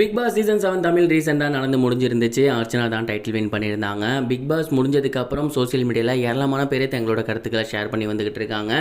Big Boss season 7 Tamil ரீசெண்டாக நடந்து முடிஞ்சிருந்துச்சு. அர்ச்சனா தான் டைட்டில் வின் பண்ணியிருந்தாங்க. பிக் பாஸ் முடிஞ்சதுக்கப்புறம் சோசியல் மீடியாவில் ஏராளமான பேர் தங்களோட கருத்துக்களை ஷேர் பண்ணி வந்துகிட்டு இருக்காங்க.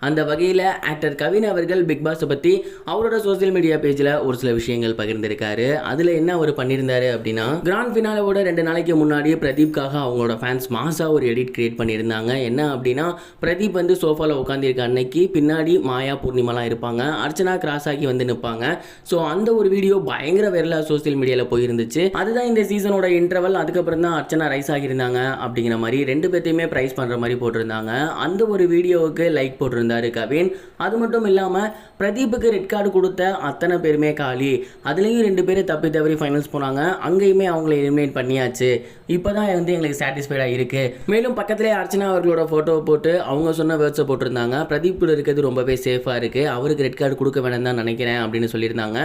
அந்த வகையில் ஆக்டர் கவின் அவர்கள் பிக் பாஸை பற்றி அவரோட சோசியல் மீடியா பேஜில் ஒரு சில விஷயங்கள் பகிர்ந்திருக்காரு. அதில் என்ன அவர் பண்ணியிருந்தாரு அப்படின்னா, கிராண்ட் ஃபினாலோட 2 நாளைக்கு முன்னாடி பிரதீப்காக அவங்களோட ஃபேன்ஸ் மாசாக ஒரு எடிட் கிரியேட் பண்ணியிருந்தாங்க. என்ன அப்படின்னா, பிரதீப் வந்து சோஃபாவில் உட்காந்துருக்க அன்னைக்கு பின்னாடி மாயா பூர்ணிமாலாம் இருப்பாங்க, அர்ச்சனா கிராஸ் ஆகி வந்து நிற்பாங்க. ஸோ அந்த ஒரு வீடியோ பயங்கர சோசியல் மீடியாவில் போயிருந்துச்சு. அதுதான் இந்த சீசனோட இன்டர்வல். அதுக்கப்புறம் தான் அர்ச்சனா ரைஸ் ஆகியிருந்தாங்க அப்படிங்கிற மாதிரி 2 பேர்த்தையுமே பிரைஸ் பண்ணுற மாதிரி போட்டிருந்தாங்க. அந்த ஒரு வீடியோவுக்கு லைக் போட்டிருந்தாரு கவின். அது மட்டும் இல்லாமல் பிரதீப்புக்கு ரெட் கார்டு கொடுத்த அத்தனை பேருமே காலி. அதுலேயும் 2 பேர் தப்பி தவறி ஃபைனல்ஸ் போனாங்க. அங்கேயுமே அவங்களை எலிமினேட் பண்ணியாச்சு. இப்போ தான் வந்து எங்களுக்கு சாட்டிஸ்ஃபைடாக இருக்குது. மேலும் பக்கத்திலே அர்ச்சனா அவர்களோட ஃபோட்டோவை போட்டு அவங்க சொன்ன வேர்ட்ஸை போட்டிருந்தாங்க. பிரதீப் கூட இருக்கிறது ரொம்பவே சேஃபாக இருக்குது, அவருக்கு ரெட் கார்டு கொடுக்க வேணாம் தான் நினைக்கிறேன் அப்படின்னு சொல்லியிருந்தாங்க.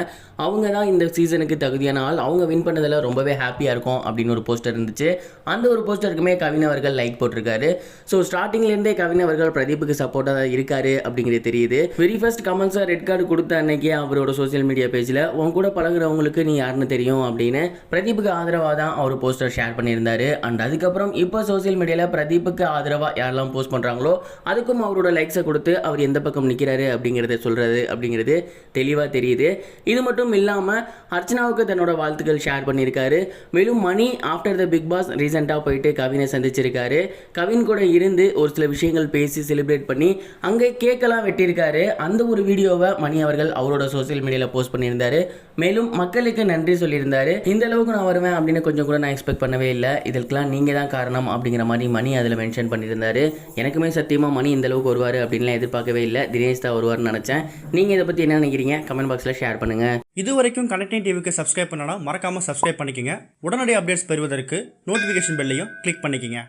அவங்க தான் இந்த சீசனுக்கு தகுதியான ஆள், அவங்க வின் பண்ணதில் ரொம்பவே ஹாப்பியாக இருக்கும் அப்படின்னு ஒரு போஸ்டர் இருந்துச்சு. அந்த ஒரு போஸ்டருக்குமே கவின் அவர்கள் லைக் போட்டிருக்காரு. ஸோ ஸ்டார்டிங்லேருந்தே கவின் அவர்கள் பிரதீப்புக்கு சப்போர்ட்டாக இருக்காரு அப்படிங்கிறது தெரியுது. வெரி ஃபர்ஸ்ட் கமெண்ட்ஸாக ரெட் கார்டு கொடுத்த அன்னைக்கே அவரோட சோசியல் மீடியா பேஜில் உன் கூட பழகுறவங்களுக்கு நீ யாருன்னு தெரியும் அப்படின்னு பிரதீப்புக்கு ஆதரவாக தான் அவர் போஸ்டர் ஷேர் பண்ணியிருந்தாரு. அண்ட் அதுக்கப்புறம் இப்போ சோசியல் மீடியாவில் பிரதீப்புக்கு ஆதரவாக யாரெல்லாம் போஸ்ட் பண்ணுறாங்களோ அதுக்கும் அவரோட லைக்ஸை கொடுத்து அவர் எந்த பக்கம் நிற்கிறாரு அப்படிங்கிறத சொல்கிறது அப்படிங்கிறது தெளிவாக தெரியுது. இது மட்டும் இல்லாமல் அர்ச்சனாவுக்கு தன்னோட வாழ்த்துக்கள் ஷேர் பண்ணியிருக்காரு. மேலும் மணி ஆஃப்டர் த பிக் பாஸ் ரீசெண்டாக போயிட்டு கவினை சந்திச்சிருக்காரு. கவின் கூட இருந்து ஒரு சில விஷயங்கள் பேசி செலிப்ரேட் பண்ணி அங்கே கேக்கெல்லாம் வெட்டியிருக்காரு. அந்த ஒரு வீடியோவை மணி அவர்கள் அவரோட சோசியல் மீடியாவில் போஸ்ட் பண்ணியிருந்தாரு. மேலும் மக்களுக்கு நன்றி சொல்லியிருந்தாரு. இந்த அளவுக்கு நான் வருவேன் அப்படின்னு கொஞ்சம் கூட நான் எக்ஸ்பெக்ட் பண்ணவே இல்லை, இதற்கெல்லாம் நீங்கள் தான் காரணம் அப்படிங்கிற மாதிரி மணி அதில் மென்ஷன் பண்ணியிருந்தாரு. எனக்குமே சத்தியமாக மணி இந்த அளவுக்கு வருவார் அப்படின்லாம் எதிர்பார்க்கவே இல்லை. தினேஷ் தான் வருவார்னு நினச்சேன். நீங்கள் இதை பற்றி என்ன நினைக்கிறீங்க? கமெண்ட் பாக்ஸில் ஷேர் பண்ணுங்கள். இது வரைக்கும் கனெக்டிங் டிவிக்கு சப்ஸ்கிரைப் பண்ணனா மறக்காம சப்ஸ்கிரைப் பண்ணிக்கங்க. உடனடி அப்டேட்ஸ் பெறுவதற்கு நோட்டிஃபிகேஷன் பெல்லையும் கிளிக் பண்ணிக்கங்க.